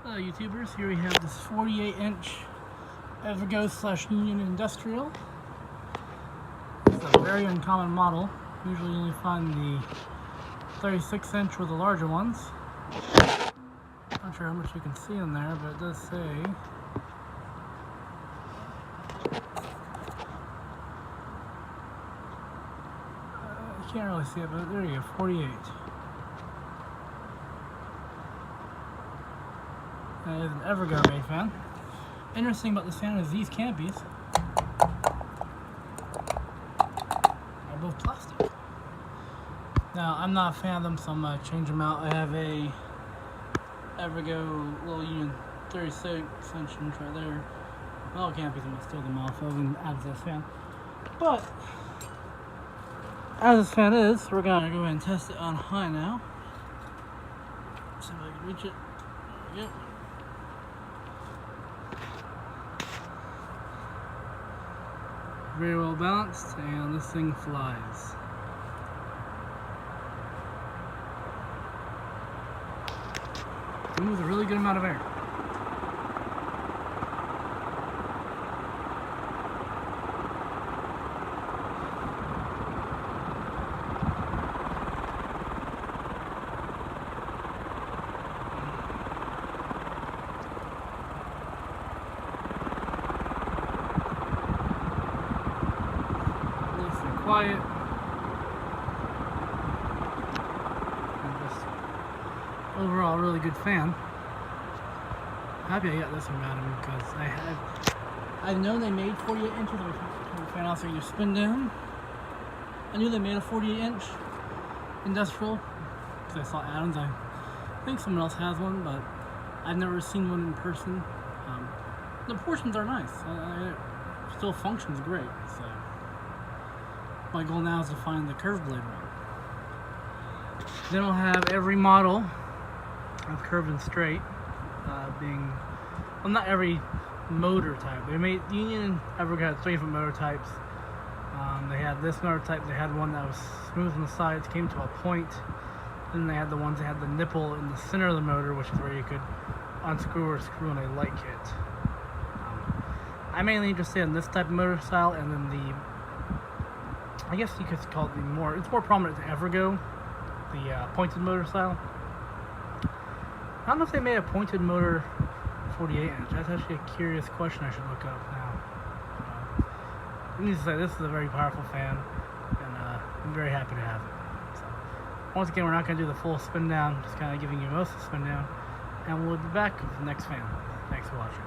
Hello YouTubers, here we have this 48-inch evergo / Union Industrial. It's a very uncommon model. Usually you only find the 36-inch or the larger ones. Not sure how much you can see in there, but it does say you can't really see it, but there you go, 48. That is an evergo made fan. Interesting about this fan is these canopies are both plastic. Now, I'm not a fan of them, so I'm going to change them out. I have a evergo little Union 36-inch right there. Well, canopies, I'm going to steal them off of and add to this fan. But, as this fan is, we're going to go ahead and test it on high now. See if I can reach it. There we go. Very well balanced, and this thing flies. It moves a really good amount of air. Quiet, and just overall really good fan. Happy I got this one out of them because I've known they made 48 inches. Let me turn the fan off so you spin down. I knew they made a 48-inch industrial because I saw Adams. I think someone else has one, but I've never seen one in person. The proportions are nice. It still functions great. So. My goal now is to find the curved blade one. They don't have every model of curved and straight, being, well, not every motor type. They made Union evergo had 3 different motor types. They had this motor type. They had one that was smooth on the sides, came to a point. Then they had the ones that had the nipple in the center of the motor, which is where you could unscrew or screw in a light kit. I'm mainly interested in this type of motor style, and then the, I guess you could call it it's more prominent than evergo, the pointed motor style. I don't know if they made a pointed motor 48-inch. That's actually a curious question I should look up now. Needless to say, this is a very powerful fan, and I'm very happy to have it. So, once again, we're not going to do the full spin down, just kind of giving you most of the spin down, and we'll be back with the next fan. Thanks for watching.